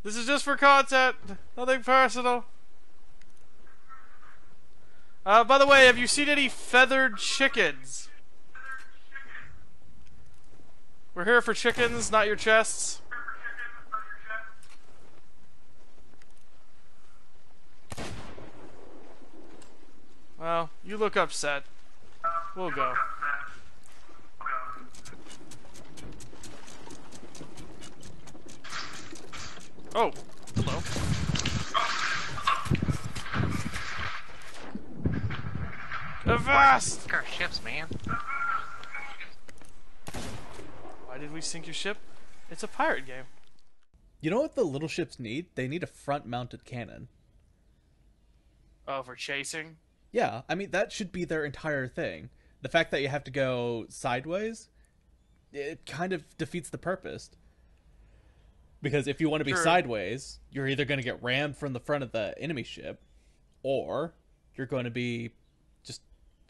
This is just for content. Nothing personal. By the way, have you seen any feathered chickens? We're here for chickens, not your chests. Well, you look upset. We'll go. Oh, hello. Avast! Sink our ships, man. Why did we sink your ship? It's a pirate game. You know what the little ships need? They need a front-mounted cannon. Oh, for chasing? Yeah, I mean, that should be their entire thing. The fact that you have to go sideways, it kind of defeats the purpose. Because if you want to be True. sideways, you're either going to get rammed from the front of the enemy ship, or you're going to be just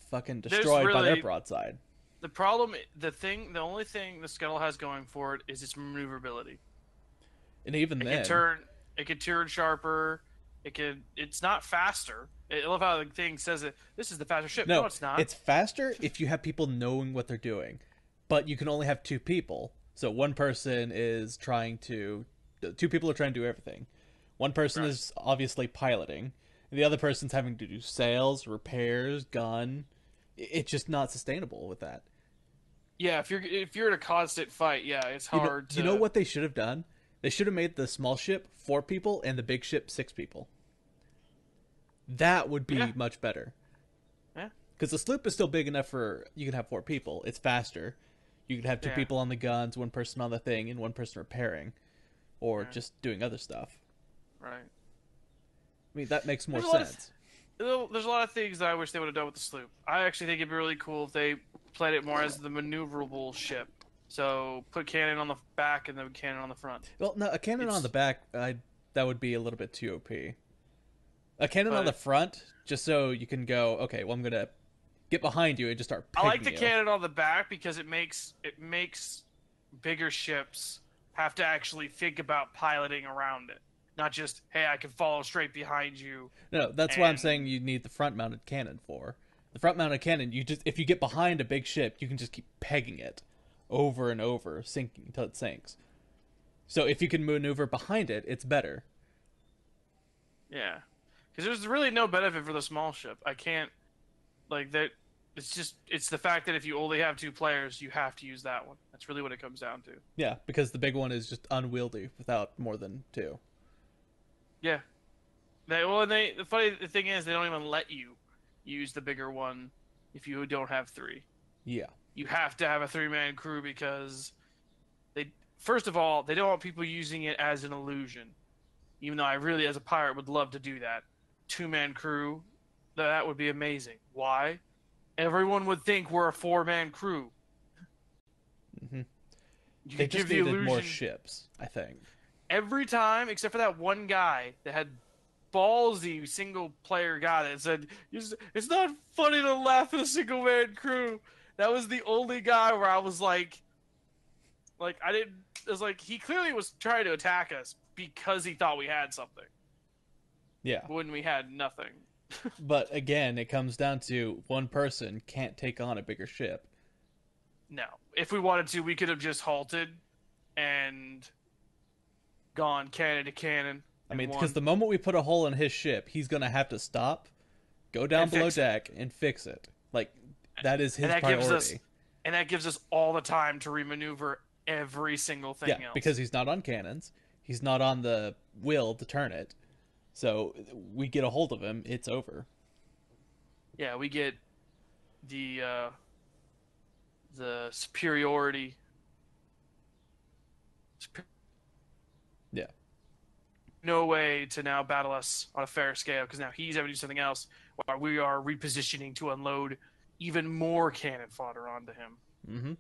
fucking destroyed by their broadside. The problem, the only thing the Scuttle has going for it is its maneuverability. And even then, it can turn sharper. It's not faster. I love how the thing says it. This is the faster ship. No, it's not. It's faster if you have people knowing what they're doing, but you can only have two people. So one person is two people are trying to do everything. One person is obviously piloting, and the other person's having to do sales, repairs, gun. It's just not sustainable with that. Yeah, if you're in a constant fight, yeah, it's hard to... You know what they should have done? They should have made the small ship 4 people and the big ship 6 people. That would be much better. Yeah. Because the sloop is still big enough for... You can have 4 people. It's faster. You could have 2 people on the guns, 1 person on the thing, and 1 person repairing. Or just doing other stuff. Right. I mean, that makes more sense. There's a lot of things that I wish they would have done with the sloop. I actually think it'd be really cool if they played it more as the maneuverable ship. So put cannon on the back and then cannon on the front. Well, no, a cannon on the back, that would be a little bit too OP. A cannon on the front, just so you can go, okay, well, I'm going to get behind you and just start pegging I like the cannon on the back because it makes bigger ships have to actually think about piloting around it. Not just, hey, I can follow straight behind you. No, that's why I'm saying you need the front-mounted cannon for. The front-mounted cannon, if you get behind a big ship, you can just keep pegging it over and over, sinking until it sinks. So if you can maneuver behind it, it's better. Yeah. Because there's really no benefit for the small ship. I can't, like, that. It's the fact that if you only have 2 players, you have to use that one. That's really what it comes down to. Yeah, because the big one is just unwieldy without more than 2. Yeah. The funny thing is, they don't even let you use the bigger one if you don't have 3. Yeah. You have to have a 3-man crew because first of all, they don't want people using it as an illusion. Even though I really, as a pirate, would love to do that. 2-man crew, that would be amazing. Why? Everyone would think we're a 4-man crew. Mm-hmm. They just needed more ships, I think. Every time, except for that one guy that had ballsy single-player guy that said, it's not funny to laugh at a single-man crew. That was the only guy where I was like, he clearly was trying to attack us because he thought we had something. Yeah. When we had nothing. But again, it comes down to one person can't take on a bigger ship. No. If we wanted to, we could have just halted and gone cannon to cannon. I mean, because the moment we put a hole in his ship, he's going to have to stop, go down below deck, and fix it. Like, that is his priority. And that gives us all the time to remaneuver every single thing else. Because he's not on cannons. He's not on the wheel to turn it. So we get a hold of him, it's over. Yeah, we get the superiority. Yeah. No way to now battle us on a fair scale because now he's having to do something else while we are repositioning to unload even more cannon fodder onto him. Mm-hmm.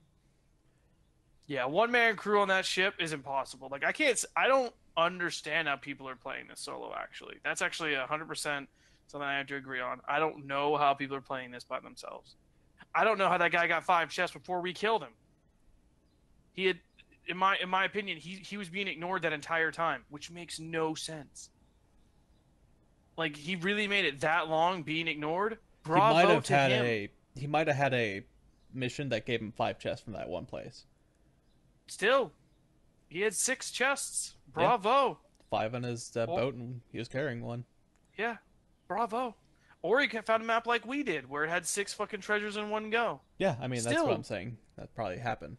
Yeah, 1-man crew on that ship is impossible. Like, I don't understand how people are playing this solo, actually. That's actually 100% something I have to agree on. I don't know how people are playing this by themselves. I don't know how that guy got 5 chests before we killed him. in my opinion, he was being ignored that entire time, which makes no sense. Like he really made it that long being ignored. He might Bravo have to had him. a he might have had a mission that gave him 5 chests from that one place. Still, he had 6 chests. Yeah, Bravo. 5 on his Or, boat, and he was carrying one. yeah, bravo. Or he found a map like we did, where it had 6 fucking treasures in one go. Yeah, I mean that's what I'm Still, saying. That probably happened.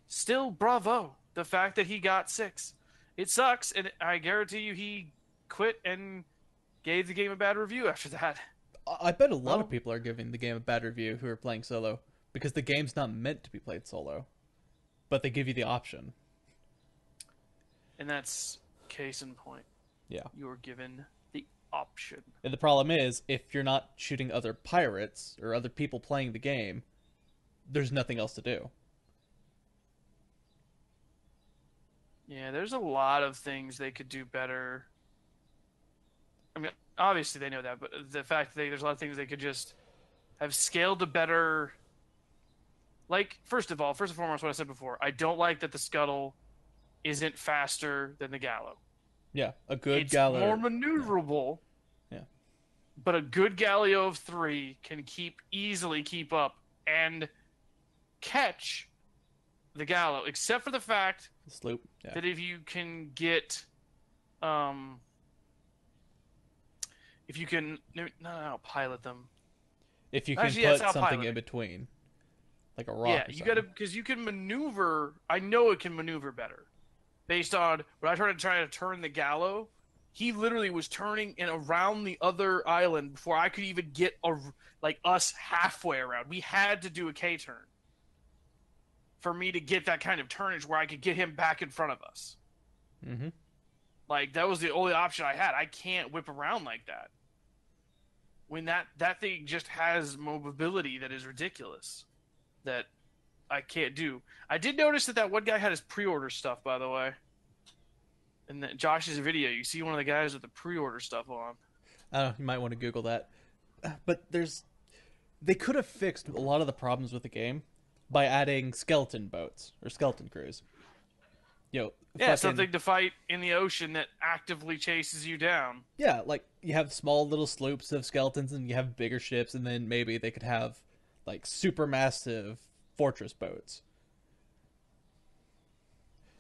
still bravo. The fact that he got 6. It sucks, and I guarantee you he quit and gave the game a bad review after that. I bet a lot of Well, people are giving the game a bad review who are playing solo because the game's not meant to be played solo, but they give you the option. and that's case in point. Yeah. You were given the option. And the problem is, if you're not shooting other pirates or other people playing the game, there's nothing else to do. Yeah, there's a lot of things they could do better. I mean, obviously they know that, but the fact that there's a lot of things they could just have scaled to better. Like, first of all, first and foremost, what I said before, I don't like that the scuttle isn't faster than the gallow. Yeah, a good It's more Galler. Yeah, maneuverable, yeah. but a good Galio of 3 can easily keep up and catch the Gallo, except for the fact The sloop. Yeah. that if you can get, um, if you can, no, pilot them. If you can Actually, yeah, it's put something outpiloting. in between, like a rock Yeah, or you gotta, something. because you can maneuver. I know it can maneuver better, based on when I tried to turn the Gallo. He literally was turning and around the other island before I could even get like us halfway around. We had to do a K turn for me to get that kind of turnage where I could get him back in front of us. Mm-hmm. Like that was the only option I had. I can't whip around like that when that thing just has mobility that is ridiculous. That I can't do. I did notice that one guy had his pre-order stuff, by the way. In Josh's video, you see one of the guys with the pre-order stuff on. You might want to Google that. But they could have fixed a lot of the problems with the game by adding skeleton boats or skeleton crews. You know, Yeah, fucking something to fight in the ocean that actively chases you down. yeah, like you have small little sloops of skeletons, and you have bigger ships, and then maybe they could have like super massive fortress boats.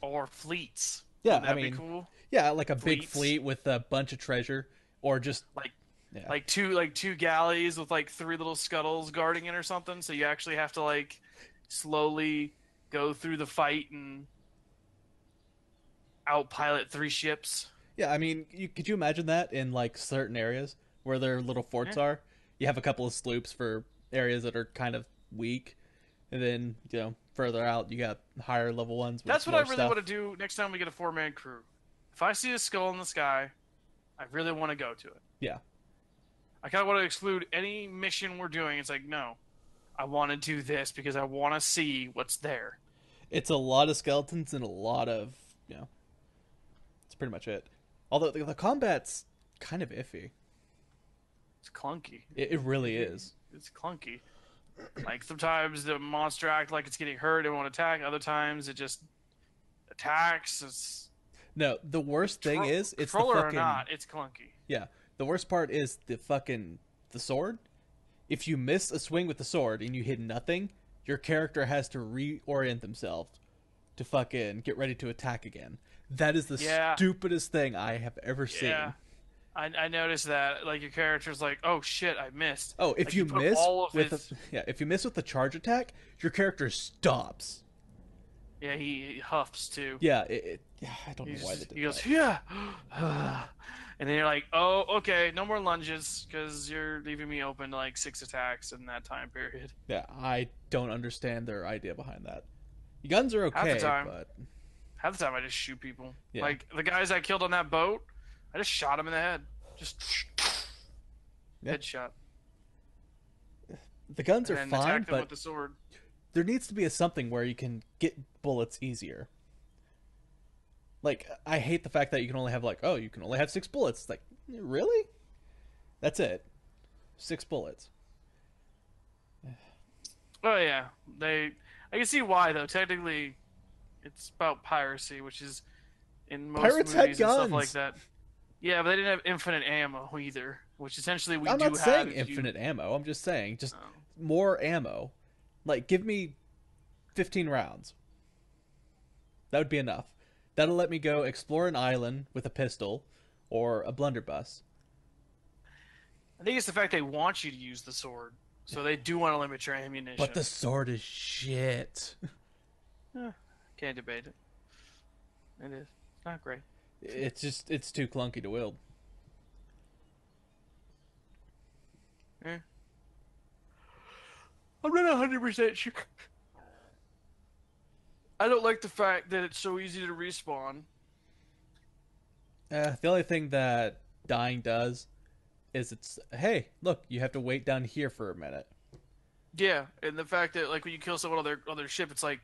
Or fleets. Yeah, Wouldn't I that be mean, cool? yeah, like a big Fleets. fleet with a bunch of treasure, or just Like yeah, like two galleys with like 3 little scuttles guarding it or something, so you actually have to like slowly go through the fight and outpilot 3 ships. yeah. I mean, could you imagine that in like certain areas where their little forts Yeah. are? You have a couple of sloops for areas that are kind of weak, and then further out you got higher level ones with That's what I more really stuff. want to do next time we get a 4-man crew. If I see a skull in the sky, I really want to go to it. Yeah, I kind of want to exclude any mission we're doing. It's like, no, I want to do this because I want to see what's there. it's a lot of skeletons and a lot of That's pretty much it. Although the combat's kind of iffy. It's clunky. It really is. It's clunky. Like sometimes the monster act like it's getting hurt and won't attack. Other times it just attacks. It's No, the worst thing is it's the controller or fucking not, it's clunky. yeah. The worst part is the sword. If you miss a swing with the sword and you hit nothing, your character has to reorient themselves to fucking get ready to attack again. That is the Yeah, stupidest thing I have ever yeah. seen. I noticed that. Like your character's like, oh shit, I missed. Oh, if Like you he put miss all of with his. if you miss with the charge attack, your character stops. Yeah, he huffs too. Yeah, yeah, I don't know why they did He goes, that. yeah. And then you're like, oh, okay, no more lunges because you're leaving me open to like 6 attacks in that time period. Yeah, I don't understand their idea behind that. Guns are Half the okay, time, but half the time I just shoot people. yeah, Like the guys I killed on that boat, I just shot him in the head. Just yeah. headshot. The guns And are then fine, attacked them but with the sword. there needs to be something where you can get bullets easier. Like, I hate the fact that you can only have you can only have 6 bullets. It's like, really? That's it. 6 bullets. Oh yeah, I can see why though. Technically, It's about piracy, which is in most Pirates had movies and stuff like guns. that. Yeah, but they didn't have infinite ammo either, which essentially we I'm not do have saying if you. infinite ammo. I'm just saying just Oh. more ammo. Like give me 15 rounds. That would be enough. That'll let me go explore an island with a pistol or a blunderbuss. I think it's the fact they want you to use the sword, so they do want to limit your But the ammunition. sword is shit. Eh, can't debate it. It is. It's not great. It's too clunky to wield. Eh. I'm not 100% sure. I don't like the fact that it's so easy to respawn. The only thing that dying does is it's hey, look, you have to wait down here for a minute. Yeah, and the fact that like when you kill someone on their ship, it's like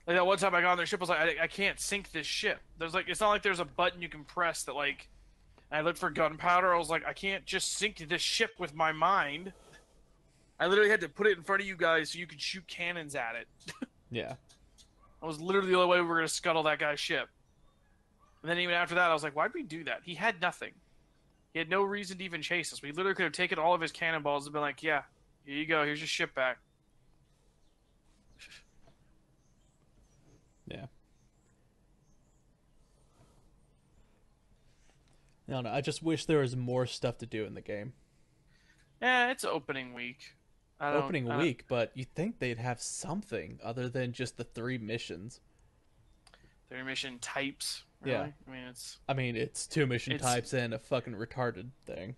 that one time I got on their ship, I was like, I can't sink this ship. There's like, it's not like there's a button you can press that like. I looked for gunpowder. I was like, I can't just sink this ship with my mind. I literally had to put it in front of you guys so you could shoot cannons at it. Yeah. That was literally the only way we were gonna scuttle that guy's ship. And then even after that, I was like, why'd we do that? He had nothing. He had no reason to even chase us. We literally could have taken all of his cannonballs and been like, yeah, here you go. Here's your ship back. Yeah. No, no. I just wish there was more stuff to do in the game. Yeah, it's opening week. Opening week, but you'd think they'd have something other than just the three missions. Their mission types, Yeah. really. I mean, I mean, it's two mission it's types and a fucking retarded thing.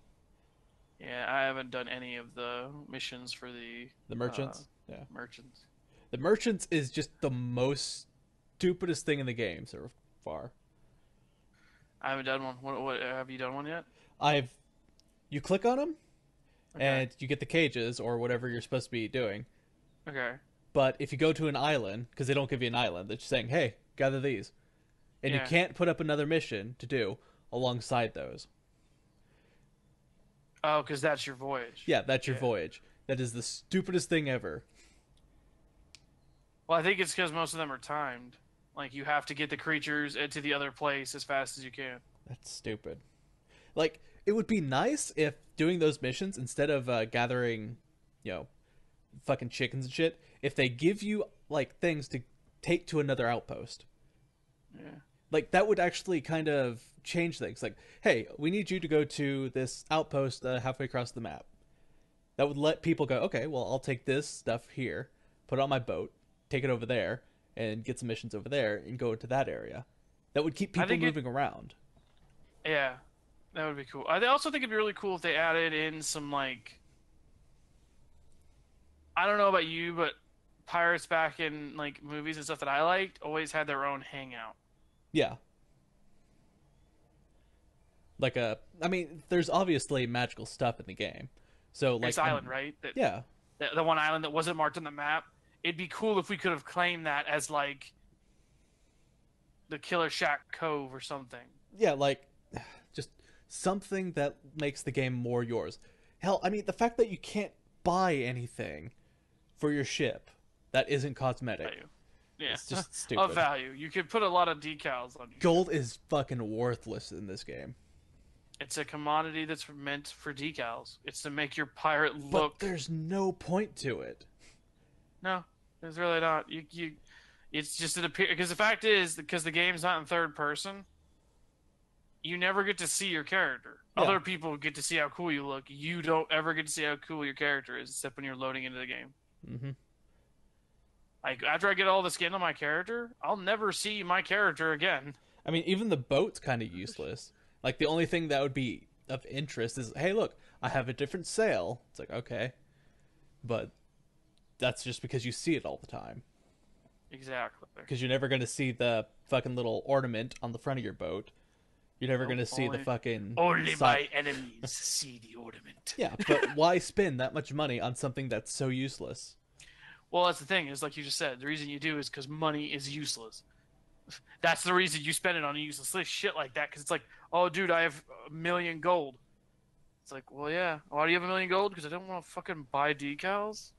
yeah. I haven't done any of the missions for the The uh, merchants. Yeah. merchants. The merchants is just the most stupidest thing in the game so far. I haven't done one. What have you done one yet? I've you click on them Okay. and you get the cages or whatever you're supposed to be doing. Okay. But if you go to an island, because they don't give you an island, they're just saying, "Hey, gather these," and you Yeah. can't put up another mission to do alongside those. Oh, because that's your voyage. Yeah, that's your Yeah. voyage. That is the stupidest thing ever. Well, I think it's because most of them are timed. Like you have to get the creatures into the other place as fast as you can. That's stupid. Like, it would be nice if doing those missions instead of gathering, you know, fucking chickens and shit, if they give you like things to take to another outpost. Yeah. Like that would actually kind of change things. Like, hey, we need you to go to this outpost halfway across the map. That would let people go, okay, well, I'll take this stuff here, put it on my boat, take it over there, and get some missions over there, and go to that area. That would keep I people think it. moving around. Yeah, that would be cool. I also think it'd be really cool if they added in some like. I don't know about you, but pirates back in like movies and stuff that I liked always had their own hangout. Yeah. Like I mean, there's obviously magical stuff in the game. So, This like, island, right? That yeah. the one island that wasn't marked on the map. It'd be cool if we could have claimed that as like the Killer Shack Cove or something. Yeah, like, just something that makes the game more yours. Hell, I mean, the fact that you can't buy anything for your ship that isn't cosmetic Value. Yeah, is just of stupid. value. You could put a lot of decals on your ship. Gold is fucking worthless in this game. It's a commodity that's meant for decals. It's to make your pirate But look. there's no point to it. No, it's really not. You. It's just it appear because the fact is because the game's not in third person. You never get to see your character. Yeah. Other people get to see how cool you look. You don't ever get to see how cool your character is, except when you're loading into the game. Hmm. Like after I get all the skin on my character, I'll never see my character again. I mean, even the boat's kind of useless. Like, the only thing that would be of interest is, hey, look, I have a different sail. It's like, okay. But that's just because you see it all the time. Exactly. Because you're never going to see the fucking little ornament on the front of your boat. You're never Nope, going to see the only fucking only side. my enemies see the ornament. Yeah, but why spend that much money on something that's so useless? Well, that's the thing. Is like you just said. The reason you do is because money is useless. That's the reason you spend it on useless shit like that. Because it's like, oh, dude, I have 1,000,000 gold. It's like, well, yeah. Why do you have 1,000,000 gold? Because I don't want to fucking buy decals.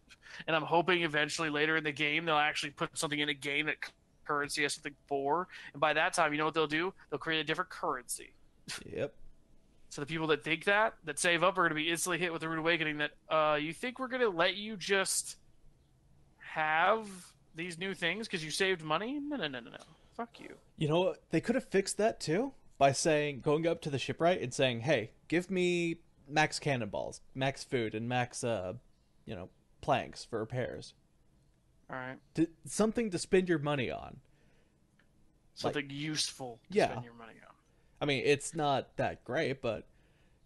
And I'm hoping eventually later in the game they'll actually put something in a game that currency as something for. And by that time, you know what they'll do? They'll create a different currency. Yep. So the people that think that save up, are going to be instantly hit with a rude awakening. That you think we're going to let you just have these new things because you saved money? No, no, no, no, no. Fuck you. You know what? They could have fixed that too by saying, going up to the shipwright and saying, "Hey, give me max cannonballs, max food, and max, you know, planks for repairs. All right, Something to spend your money on." Like, something useful to yeah. spend your money on. I mean, it's not that great, but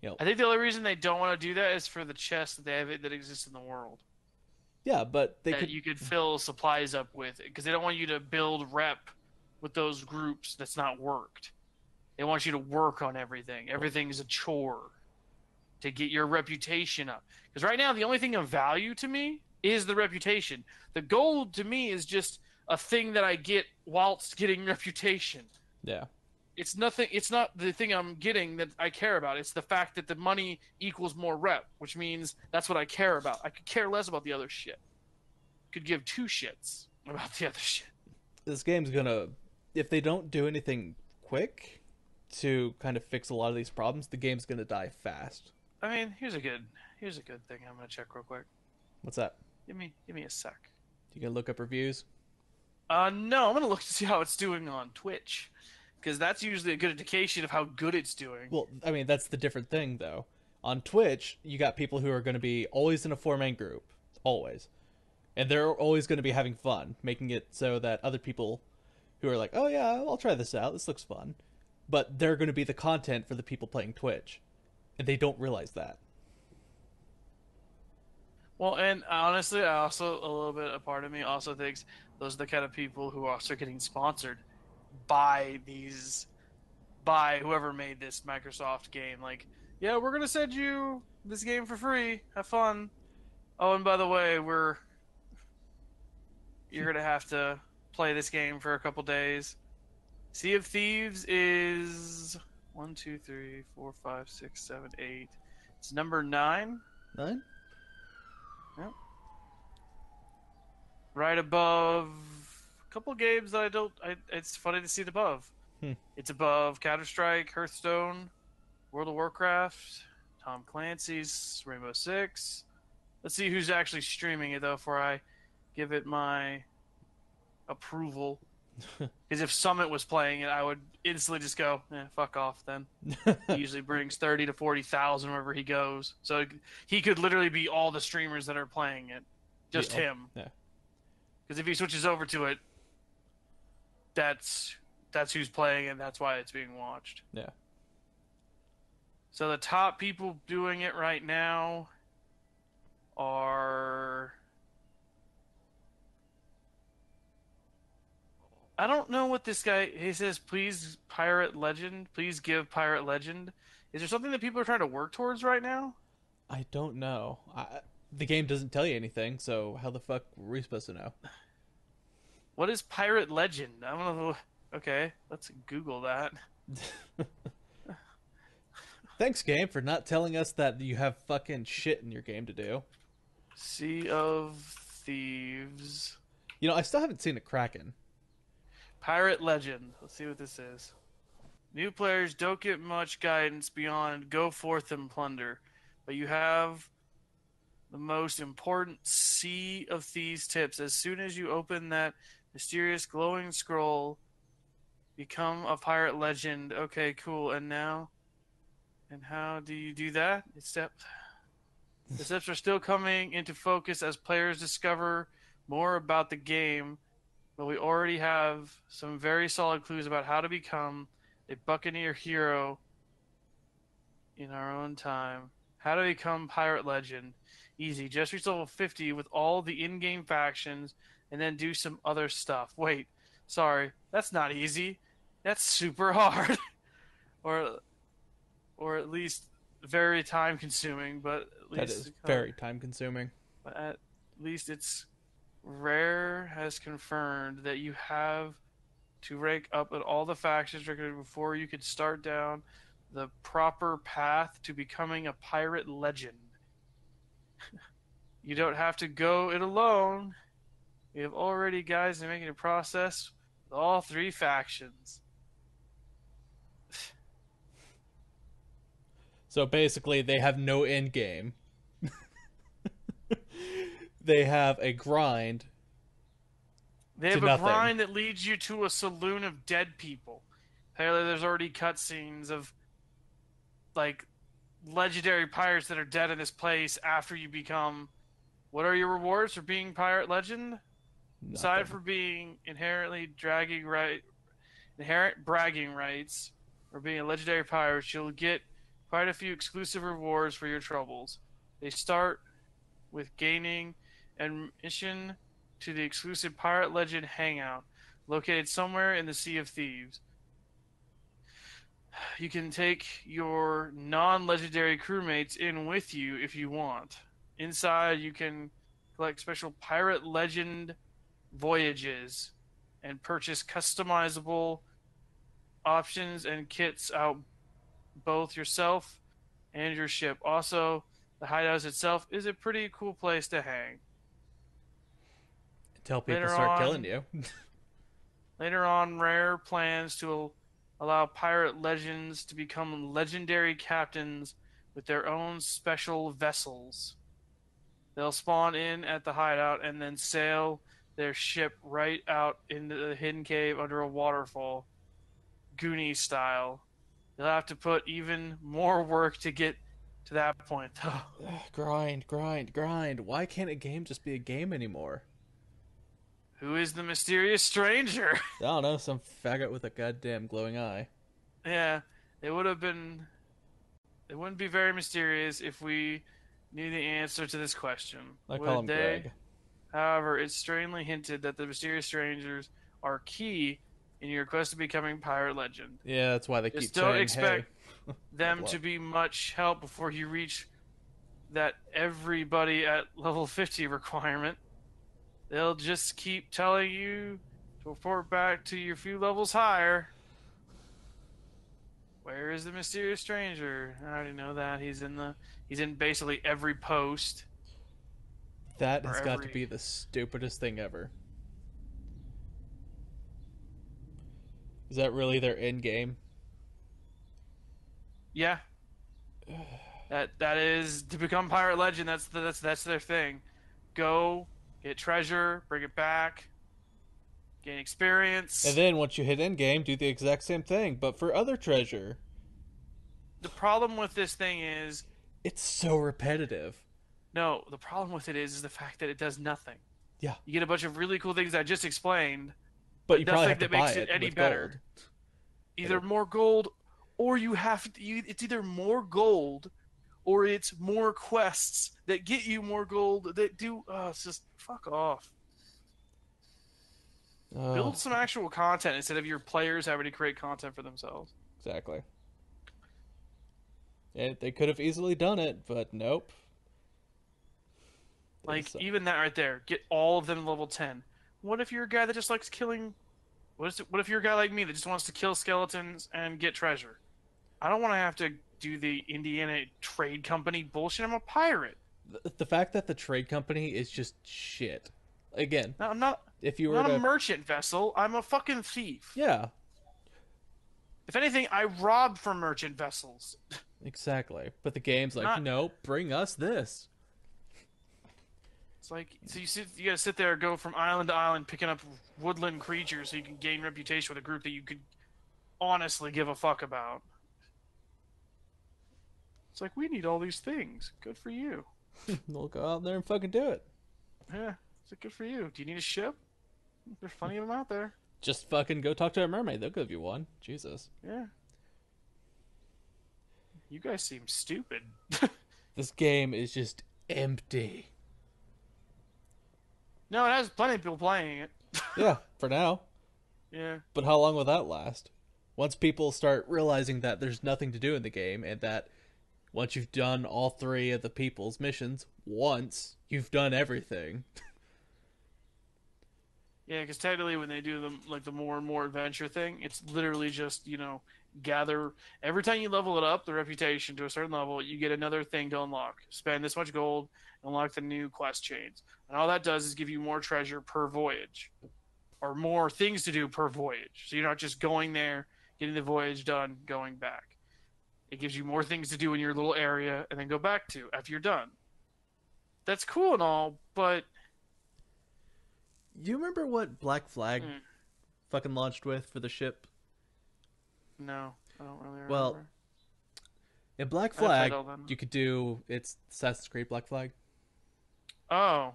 you know, I think the only reason they don't want to do that is for the chests that they have that exist in the world yeah. But they that could, you could fill supplies up with, because they don't want you to build rep with those groups that's not worked. They want you to work on everything. Everything is a chore to get your reputation up. Because right now, the only thing of value to me is the reputation. The gold to me is just a thing that I get whilst getting reputation. yeah, It's nothing. It's not the thing I'm getting that I care about. It's the fact that the money equals more rep, which means that's what I care about. I could care less about the other shit. Could give two shits about the other shit. this game's gonna, if they don't do anything quick to kind of fix a lot of these problems, the game's gonna die fast. I mean, here's a good thing. I'm gonna check real quick. What's that? Give me a sec. You can look up reviews. No, I'm gonna look to see how it's doing on Twitch, because that's usually a good indication of how good it's doing. Well, I mean, that's the different thing, though. On Twitch, you got people who are going to be always in a four-man group, always, and they're always going to be having fun, making it so that other people who are like, "Oh yeah, I'll try this out. This looks fun," but they're going to be the content for the people playing Twitch, and they don't realize that. Well, and honestly, I also a little bit a part of me also thinks those are the kind of people who are also getting sponsored by these by whoever made this Microsoft game. Like, yeah, we're gonna send you this game for free. Have fun. Oh, and by the way, you're gonna have to play this game for a couple days. Sea of Thieves is 1, 2, 3, 4, 5, 6, 7, 8. It's number 9. Nine? Yep. Right above a couple games that I don't. It's funny to see it above. Hmm. It's above Counter Strike, Hearthstone, World of Warcraft, Tom Clancy's Rainbow Six. Let's see who's actually streaming it though before I give it my approval. Because if Summit was playing it, I would instantly just go, fuck off then. He usually brings 30 to 40,000 wherever he goes. So he could literally be all the streamers that are playing it. Just Yeah. him. Yeah. Because if he switches over to it, that's who's playing and that's why it's being watched. Yeah. So the top people doing it right now are, I don't know what this guy, he says, please Pirate Legend, please give Pirate Legend. Is there something that people are trying to work towards right now? I don't know. The game doesn't tell you anything, so how the fuck were we supposed to know? What is Pirate Legend? I don't know. Okay, let's Google that. Thanks, game, for not telling us that you have fucking shit in your game to do. Sea of Thieves. You know, I still haven't seen a Kraken. Pirate Legend. Let's see what this is. New players don't get much guidance beyond go forth and plunder, but you have the most important Sea of Thieves tips. As soon as you open that mysterious glowing scroll, become a pirate legend. Okay, cool. And now, and how do you do that? The steps are still coming into focus as players discover more about the game, but we already have some very solid clues about how to become a Buccaneer hero in our own time. How to become Pirate Legend. Easy. Just reach level 50 with all the in-game factions and then do some other stuff. Wait, sorry. That's not easy. That's super hard. or at least very time consuming, but at least That is very time consuming. But at least it's Rare has confirmed that you have to rank up at all the factions before you could start down the proper path to becoming a pirate legend. You don't have to go it alone. We have already guys in making a process All three factions. So basically, they have no end game. They have a grind They to have a nothing. grind that leads you to a saloon of dead people. Apparently, there's already cutscenes of like legendary pirates that are dead in this place after you become. What are your rewards for being pirate legend? Aside Nothing. from being inherent bragging rights, or being a legendary pirate, you'll get quite a few exclusive rewards for your troubles. They start with gaining admission to the exclusive Pirate Legend Hangout, located somewhere in the Sea of Thieves. You can take your non legendary crewmates in with you if you want. Inside, you can collect special Pirate Legend voyages and purchase customizable options and kits out both yourself and your ship. Also, the hideout itself is a pretty cool place to hang. Until people Later start killing on, you. Later on, Rare plans to allow pirate legends to become legendary captains with their own special vessels. They'll spawn in at the hideout and then sail their ship right out into the hidden cave under a waterfall, Goonie style. You'll have to put even more work to get to that point, though. Grind, grind, grind. Why can't a game just be a game anymore? Who is the mysterious stranger? I don't know, some faggot with a goddamn glowing eye. Yeah, it would have been. It wouldn't be very mysterious if we knew the answer to this question, I call would him they? Greg. However, it's strangely hinted that the mysterious strangers are key in your quest to becoming pirate legend. Yeah, that's why they Just keep don't saying, hey, expect them level to up. be much help before you reach that everybody at level 50 requirement. They'll just keep telling you to report back to your few levels higher. Where is the mysterious stranger? I already know that. He's in basically every post That or has got to be every. the stupidest thing ever. Is that really their end game? Yeah, that is to become pirate legend. That's their thing. Go get treasure, bring it back, gain And experience. then once you hit end game, do the exact same thing, but for other treasure. The problem with this thing is It's so repetitive. no. The problem with it is the fact that it does nothing. Yeah, You get a bunch of really cool things I just explained, but but you probably nothing have to that buy makes it it any with gold. better. And Either more gold, or you have to. It's either more gold, or it's more quests that get you more gold that do. It's just fuck off. uh, Build some actual content instead of your players having to create content for themselves. exactly. They could have easily done it, but nope. They Like decide. even that right there, get all of them level 10. What if you're a guy that just likes killing? What if you're a guy like me that just wants to kill skeletons and get treasure? I don't want to have to do the Indiana Trade Company bullshit. I'm a pirate. The fact that the trade company is just shit. Again, No, I'm not. if you I'm were not a to, merchant vessel. I'm a fucking thief. yeah, If anything, I rob from merchant vessels. exactly. But the game's like, Not. no, bring us this. It's like so you gotta sit there, go from island to island, picking up woodland creatures so you can gain reputation with a group that you could honestly give a fuck about. It's like we need all these things. Good for you. We'll go out there and fucking do it. Yeah, it's like good for you. Do you need a ship? There's plenty of them out there. Just fucking go talk to a mermaid. They'll give you one. Jesus. Yeah. You guys seem stupid. This game is just empty. No, it has plenty of people playing it. Yeah, for now. Yeah. But how long will that last? Once people start realizing that there's nothing to do in the game, and that once you've done all three of the people's missions once, you've done everything. Yeah, because technically, when they do the more and more adventure thing, it's literally just gather every time you level it up, the reputation to a certain level, you get another thing to unlock. Spend this much gold, unlock the new quest chains, and all that does is give you more treasure per voyage. or more things to do per voyage. So you're not just going there, getting the voyage done, going back. It gives you more things to do in your little area and then go back to after you're done. That's cool and all, but You remember what Black Flag mm, fucking launched with for the ship? no, I don't really Well, remember. in Black I played Flag, all them. you could do it's Assassin's Creed Black Flag. Oh,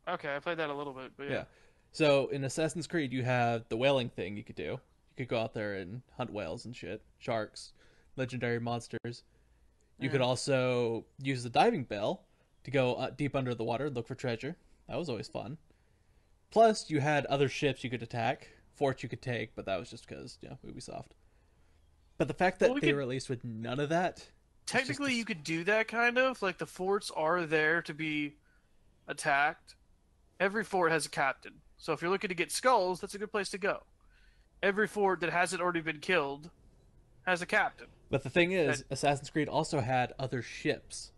okay, I played that a little bit, but yeah. Yeah. So in Assassin's Creed, you have the whaling thing you could do. You could go out there and hunt whales and shit, sharks, legendary monsters. You could Yeah. also use the diving bell to go deep under the water and look for treasure. That was always fun. Plus, you had other ships you could attack, forts you could take, but that was just because, Ubisoft. But the fact Well, that we they could released with none of that is just technically you could do that kind of like the forts are there to be attacked. Every fort has a captain, so if you're looking to get skulls, that's a good place to go. Every fort that hasn't already been killed has a captain. But the thing That is, Assassin's Creed also had other ships.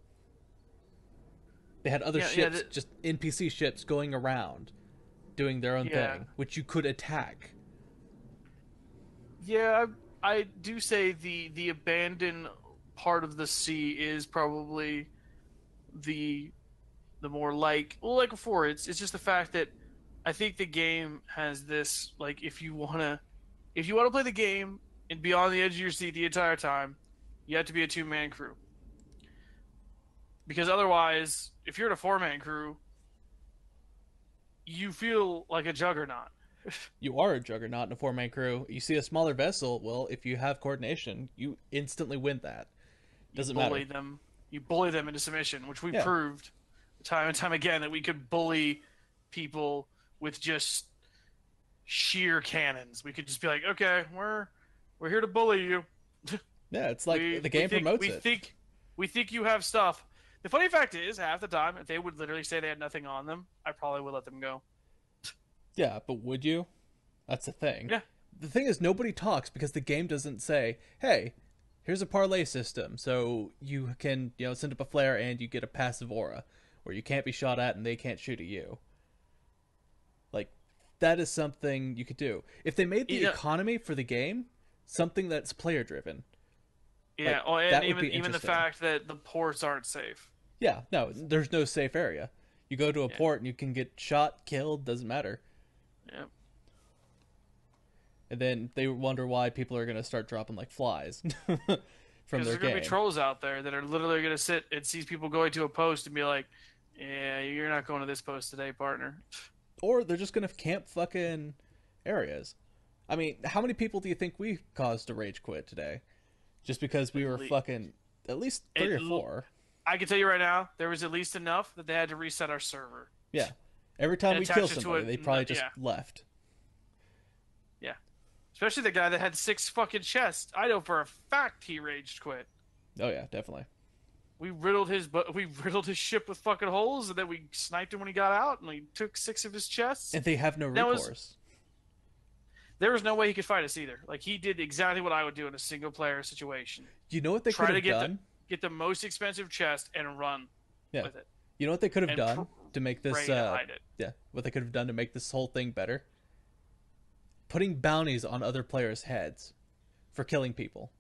They had other yeah, ships, just NPC ships going around, doing their own yeah, thing, which you could attack. yeah. I do say the abandoned part of the sea is probably the the more like before. It's just the fact that I think the game has this like if you want to play the game and be on the edge of your seat the entire time, you have to be a 2-man crew. Because otherwise, if you're in a 4-man crew, you feel like a juggernaut. You are a juggernaut in a four-man crew. You see a smaller vessel, well, if you have coordination, you instantly win that. You Doesn't bully matter. them. You bully them into submission, which we Yeah, proved time and time again that we could bully people with just sheer cannons. We could just be like, okay, we're here to bully you. yeah. It's like the We game think promotes it. we think you have stuff. The funny fact is, half the time, if they would literally say they had nothing on them, I probably would let them go. Yeah, but would you? That's the thing. Yeah, The thing is, nobody talks because the game doesn't say, "Hey, here's a parlay system, so you can, send up a flare and you get a passive aura, where you can't be shot at and they can't shoot at you." Like, that is something you could do. If they made the you know, economy for the game something that's player driven, yeah. like Oh, and that would be even the interesting. fact that the ports aren't safe. Yeah, no, there's no safe area. You go to a Yeah, port and you can get shot, killed, doesn't matter. yeah. And then they wonder why people are going to start dropping like flies from Because their there's gonna be game. trolls out there that are literally gonna sit and see people going to a post and be like, "Yeah, you're not going to this post today, partner." Or they're just going to camp fucking areas. I mean, how many people do you think we caused to rage quit today? Just because we were fucking at least three or four. I can tell you right now, there was at least enough that they had to reset our server Yeah. Every time and we kill attach it to somebody, it. they probably just Yeah, left. yeah. Especially the guy that had 6 fucking chests. I know for a fact he raged quit. Oh yeah, definitely. We riddled his ship with fucking holes, and then we sniped him when he got out, and we took 6 of his chests. And they have no That was recourse. there was no way he could fight us either. Like he did exactly what I would do in a single player situation. You know what they could Try to have done? get the most expensive chest and run Yeah. with it You know what they could have and done to make pray this to hide it. yeah, what they could have done to make this whole thing better? Putting bounties on other players' heads for killing people.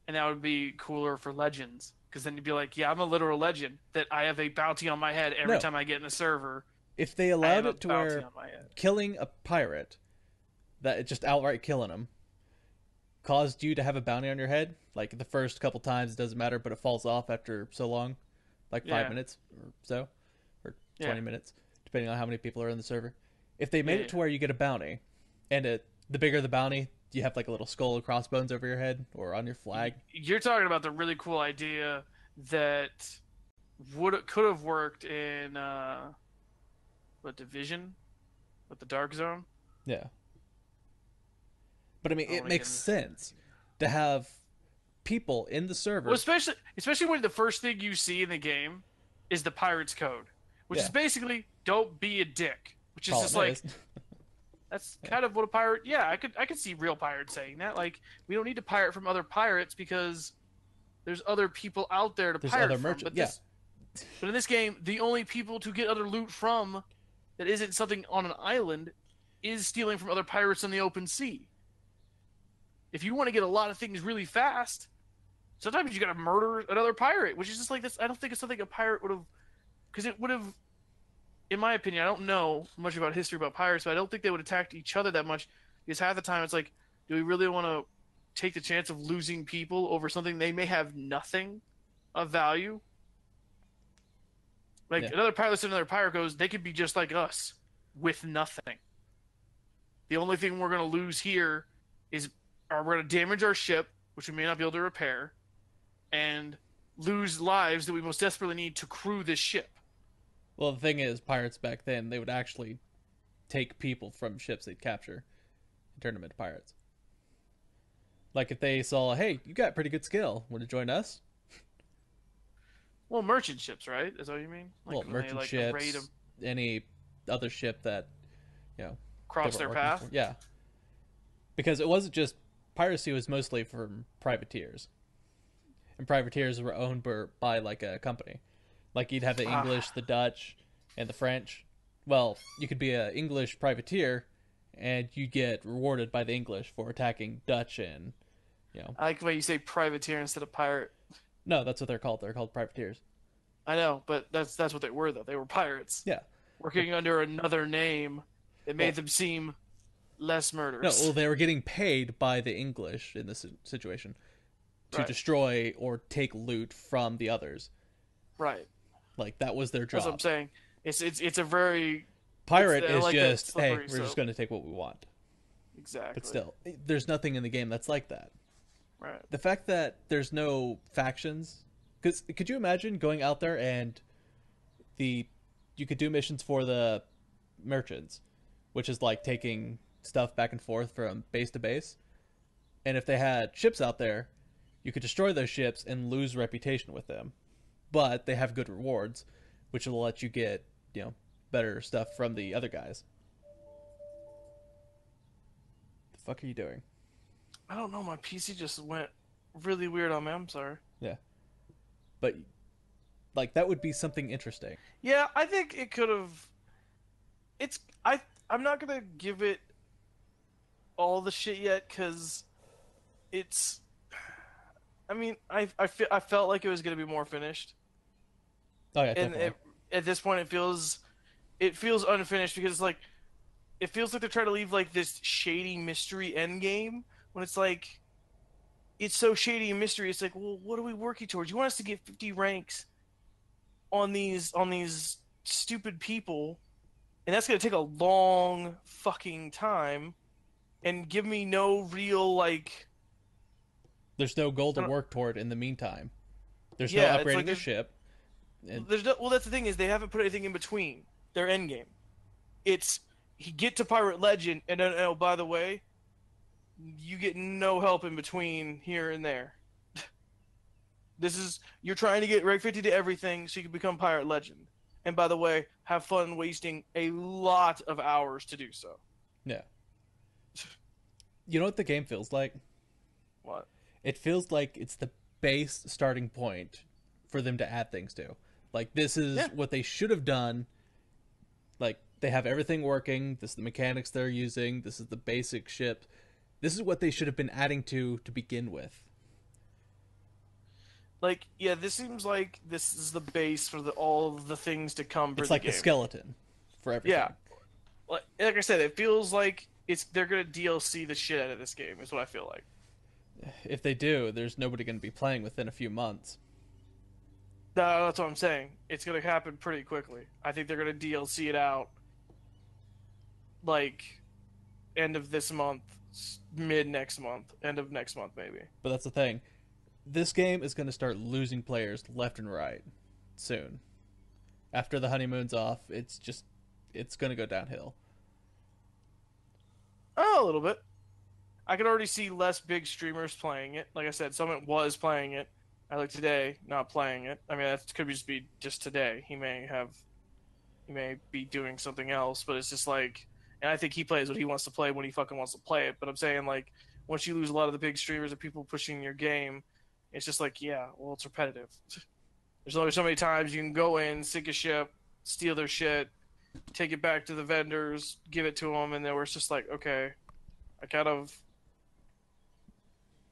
And that would be cooler for legends because then you'd be like, yeah, I'm a literal legend that I have a bounty on my head every No. time I get in a server. If they I have allowed a it to bounty where on my head. killing a pirate, that it just outright killing him, caused you to have a bounty on your head, like the first couple times it doesn't matter, but it falls off after so long, like 5 minutes or so, or 20 Yeah. minutes, depending on how many people are in the server. If they made Yeah, it to where you get a bounty, and the bigger the bounty, you have like a little skull and crossbones over your head or on your flag. You're talking about the really cool idea that could have worked in what Division with the Dark Zone. Yeah. But I mean, I it want to get makes into sense to have people in the server. well, especially when the first thing you see in the game is the pirate's code, which Yeah. is basically don't be a dick, which is All just it like is. that's kind of what a pirate. Yeah, I could see real pirates saying that. Like we don't need to pirate from other pirates because there's other people out there to There's pirate other from. merchants. But Yeah. but in this game, the only people to get other loot from that isn't something on an island is stealing from other pirates on the open sea. If you want to get a lot of things really fast, sometimes you got to murder another pirate, which is just like this. I don't think it's something a pirate would have, because it would have, in my opinion, I don't know much about history about pirates, but I don't think they would attack each other that much because half the time it's like, do we really want to take the chance of losing people over something they may have nothing of value? Like Yeah. another pilot, another pirate goes, they could be just like us with nothing. The only thing we're going to lose here is, or we're going to damage our ship, which we may not be able to repair, and lose lives that we most desperately need to crew this ship. Well, the thing is, pirates back then, they would actually take people from ships they'd capture and turn them into pirates. Like if they saw, hey, you got pretty good skill, want to join us? Well, merchant ships, right? Is that what you mean? Well, Like when they merchant like raid them, ships, any other ship that, you know, they cross were their working path. for. Yeah. Because it wasn't just, piracy was mostly from privateers. And privateers were owned by like a company. Like you'd have the English, Ah, the Dutch, and the French. Well, you could be an English privateer, and you get rewarded by the English for attacking Dutch and, you know. I like the way you say privateer instead of pirate. No, that's what they're called. They're called privateers. I know, but that's what they were though. They were pirates Yeah. working under another name. It made Well, them seem less no, well, murderous. they were getting paid by the English in this situation to Right, destroy or take loot from the others. right. Like that was their That's what I'm job. saying. It's a very it's Pirate I is like that just, hey, slippery we're just slope. going to take what we want. But Exactly. still, there's nothing in the game that's like that. Right. The fact that there's no factions, because could you imagine going out there and the you could do missions for the merchants, which is like taking stuff back and forth from base to base, and if they had ships out there, you could destroy those ships and lose reputation with them, but they have good rewards, which will let you get, better stuff from the other guys. The fuck are you doing? I don't know. My PC just went really weird on me. I'm sorry. Yeah, but like that would be something interesting. Yeah, I think it could have. It's I'm not gonna give it all the shit yet because it's. I mean, I felt like it was gonna be more finished, Oh yeah, and definitely. at this point it feels unfinished because it's like it feels like they're trying to leave like this shady mystery end game when it's like it's so shady and mystery. It's like, well, what are we working towards? You want us to get 50 ranks on these stupid people, and that's gonna take a long fucking time, and give me no real like. There's no goal I to don't, work toward in the meantime. There's no yeah, it's like upgrading the ship. And there's no. Well, that's the thing is they haven't put anything in between their end game. It's he get to Pirate Legend, and then oh by the way, you get no help in between here and there. This is you're trying to get rank 50 to everything so you can become Pirate Legend. And by the way, have fun wasting a lot of hours to do so. yeah, you know what the game feels like? What? It feels like it's the base starting point for them to add things to. Like this is Yeah. what they should have done. Like they have everything working. This is the mechanics they're using. This is the basic ship. This is what they should have been adding to begin with. Like, yeah, this seems like this is the base for all of the things to come for It's the like the game. skeleton for Yeah, everything. like I said, it feels like they're gonna DLC the shit out of this game. Is what I feel like. If they do, there's nobody going to be playing within a few months. No, that's what I'm saying. It's gonna happen pretty quickly. I think they're gonna DLC it out like end of this month, mid next month, end of next month maybe. But that's the thing. This game is going to start losing players left and right soon. After the honeymoon's off, it's going to go downhill. Oh, a little bit. I could already see less big streamers playing it. Like I said, someone was playing it. I look today, not playing it. I mean, that could just be just today. He may be doing something else, but it's just like, and I think he plays what he wants to play when he fucking wants to play it. But I'm saying like, once you lose a lot of the big streamers and people pushing your game, it's just like, yeah, well, it's repetitive. There's only so many times you can go in, sink a ship, steal their shit, take it back to the vendors, give it to them, and then we're just like, okay, I kind of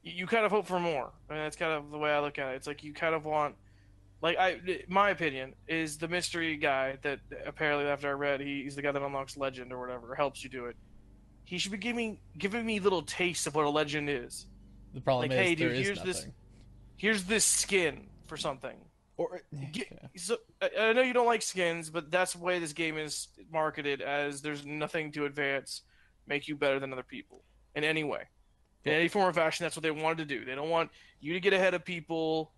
you kind of hope for more. I mean, that's kind of the way I look at it. It's like you kind of want, like my opinion is the mystery guy that apparently after I read, he's the guy that unlocks legend or whatever, helps you do it. He should be giving me little tastes of what a legend is. The problem Like, is hey, there dude, is nothing. here's this skin for something. Or yeah. So I know you don't like skins, but that's the way this game is marketed as there's nothing to advance, make you better than other people in any way. In Well, any form or fashion, that's what they wanted to do. They don't want you to get ahead of people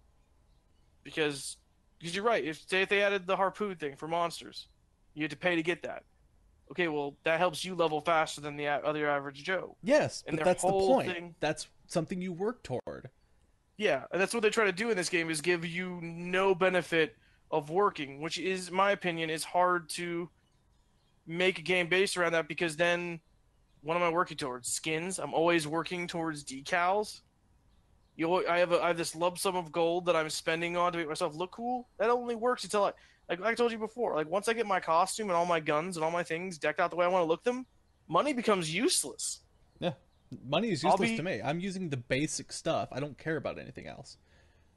because you're right. If say if they added the harpoon thing for monsters, you had to pay to get that. Okay, well that helps you level faster than the other average Joe. yes, And but their that's the whole point. thing, That's something you work toward. yeah, and that's what they try to do in this game is give you no benefit of working, which is, my opinion, is hard to make a game based around that because then what am I working towards? Skins. I'm always working towards decals. I have this lump sum of gold that I'm spending on to make myself look cool. That only works until like I told you before. Like once I get my costume and all my guns and all my things decked out the way I want to look them, money becomes useless. Yeah, money is I'll useless to be me. I'm using the basic stuff. I don't care about anything else.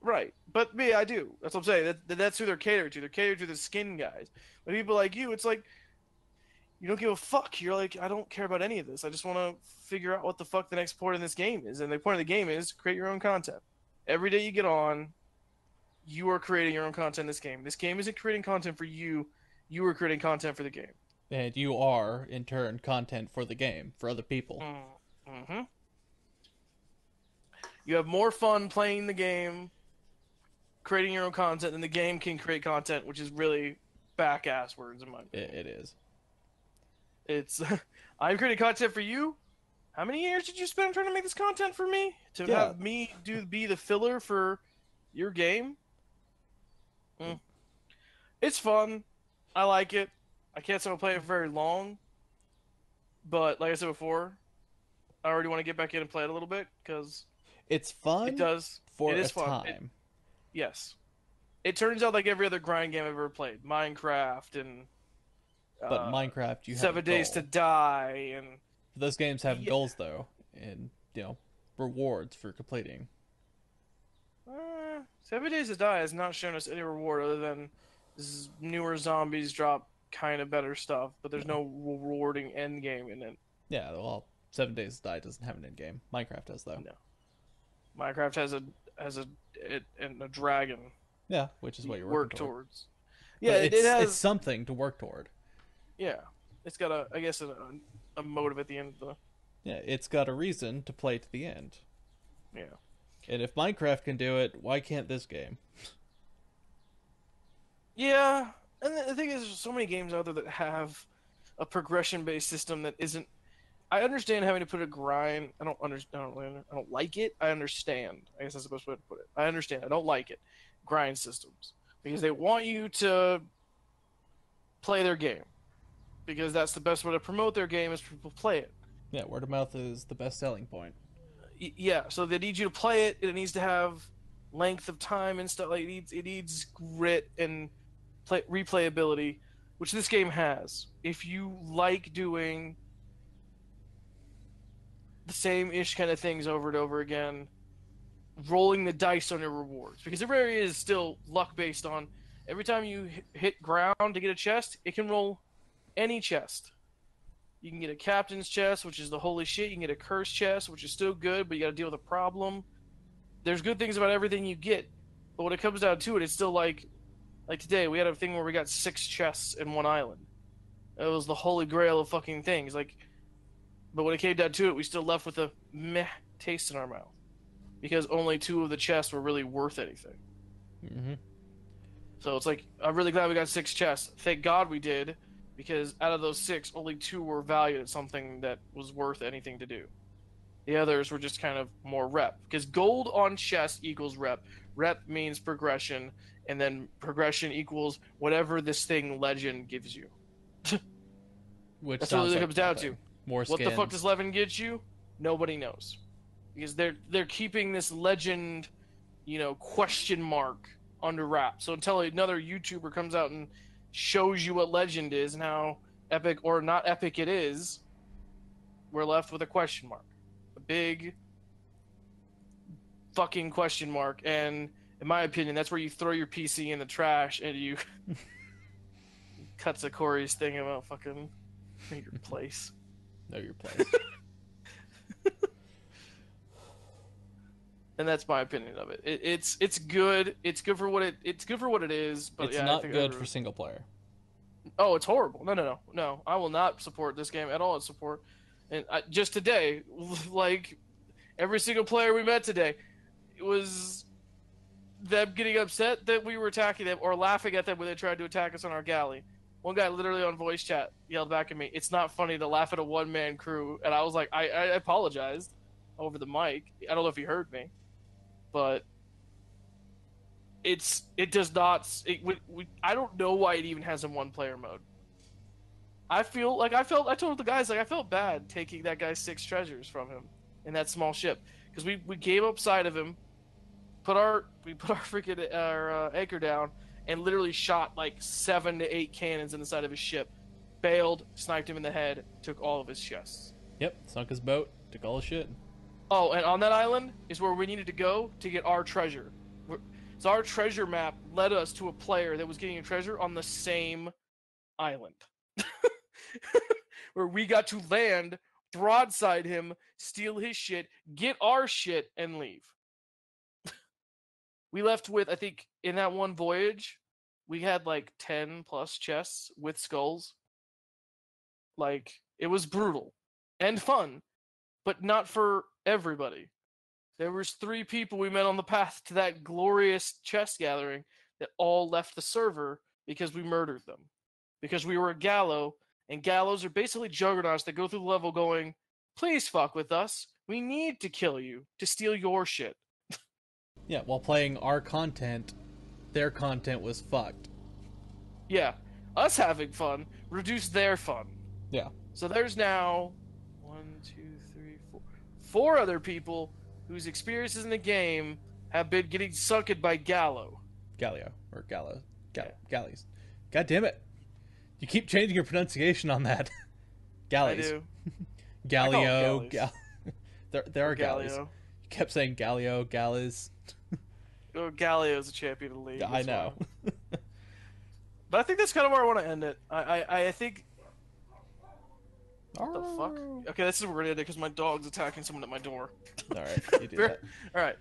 right, but me, I do. That's what I'm saying. That's who they're catered to. They're catered to the skin guys. But people like you, it's like you don't give a fuck. You're like, I don't care about any of this. I just want to figure out what the fuck the next point in this game is. And the point of the game is create your own content. Every day you get on, you are creating your own content in this game. This game isn't creating content for you. You are creating content for the game. And you are, in turn, content for the game, for other people. Mm-hmm. You have more fun playing the game, creating your own content, than the game can create content, which is really back ass words in my opinion. It is. It's I'm creating content for you. How many years did you spend trying to make this content for me? To Yeah, have me be the filler for your game? Mm. It's fun. I like it. I can't say I'll play it for very long, but like I said before, I already want to get back in and play it a little bit because it's it fun does. for It a is fun. time. Yes, it turns out like every other grind game I've ever played, Minecraft and But uh, Minecraft, you have a 7 Days to goal. Die and Those games have yeah, goals though, and rewards for completing. 7 Days to Die has not shown us any reward other than newer zombies drop kind of better stuff, but there's No. no rewarding end game in it. Yeah, well, 7 Days to Die doesn't have an end game. Minecraft does though. No, Minecraft has a dragon Yeah, which is what you you're working work toward. towards. But Yeah, it it's has. something to work toward. Yeah, it's got I guess a motive at the end of the. Yeah, it's got a reason to play to the end. Yeah. And if Minecraft can do it, why can't this game? Yeah, and the thing is, there's so many games out there that have a progression-based system that isn't. I understand having to put a grind. I don't understand. I don't like it. I understand. I guess that's the best way to put it. I understand. I don't like it. Grind systems because they want you to play their game because that's the best way to promote their game is for people play it. Yeah, word of mouth is the best selling point. Yeah, so they need you to play it. It needs to have length of time and stuff. Like it needs grit and replayability, which this game has. If you like doing the same ish kind of things over and over again, rolling the dice on your rewards, because every area is still luck based on every time you hit ground to get a chest, it can roll any chest. You can get a captain's chest, which is the holy shit. You can get a cursed chest, which is still good, but you got to deal with a problem. There's good things about everything you get, but when it comes down to it, it's still like today we had a thing where we got 6 chests in one island. It was the holy grail of fucking things. But when it came down to it, we still left with a meh taste in our mouth because only 2 of the chests were really worth anything. Mm-hmm. So it's like I'm really glad we got 6 chests. Thank God we did, because out of those 6, only 2 were valued at something that was worth anything to do. The others were just kind of more rep. Because gold on chest equals rep. Rep means progression, and then progression equals whatever this thing legend gives you. Which That's what it sounds really like comes down nothing. to. More What the fuck skins. does legend get you? Nobody knows. Because they're keeping this legend, question mark under wraps. So until another YouTuber comes out and shows you what legend is and how epic or not epic it is, we're left with a question mark. A big fucking question mark. And in my opinion, that's where you throw your PC in the trash and you cuts a Corey's thing about fucking know your place. Know your place. And that's my opinion of it. It's good. It's good for what it is. But It's yeah, I not think good for single player. Oh, it's horrible. No. I will not support this game at all. Support, and just today, like every single player we met today, it was them getting upset that we were attacking them or laughing at them when they tried to attack us on our galley. One guy literally on voice chat yelled back at me, "It's not funny to laugh at a one-man crew," and I was like, I apologized over the mic. I don't know if he heard me, but it does not. I don't know why it even has a one-player mode. I told the guys like I felt bad taking that guy's 6 treasures from him in that small ship because we came up side of him, put our freaking anchor down, and literally shot like 7 to 8 cannons in the side of his ship, bailed, sniped him in the head, took all of his chests. Yep, sunk his boat, took all his shit. Oh, and on that island is where we needed to go to get our treasure. So our treasure map led us to a player that was getting a treasure on the same island. Where we got to land, broadside him, steal his shit, get our shit, and leave. We left with, I think, in that one voyage, we had like 10 plus chests with skulls. Like, it was brutal and fun, but not for everybody. There was 3 people we met on the path to that glorious chest gathering that all left the server because we murdered them. Because we were a gallow, and gallows are basically juggernauts that go through the level going, "Please fuck with us. We need to kill you to steal your shit." Yeah, while playing our content, their content was fucked. Yeah, us having fun reduced their fun. Yeah. So there's now 1, 2, 3, 4, 4 other people whose experiences in the game have been getting sunken by Gallo. Gallio. Or Gallo. Yeah. Galleys. God damn it. You keep changing your pronunciation on that. Galleys. I do. Gallio. Galleys. There are galleys. Gallio. You kept saying Gallio, Galleys. Oh, Gallio's a champion of the league. I know. But I think that's kind of where I want to end it. I think. What the fuck? Okay, this is where we're gonna end it because my dog's attacking someone at my door. Alright, you do All that. right.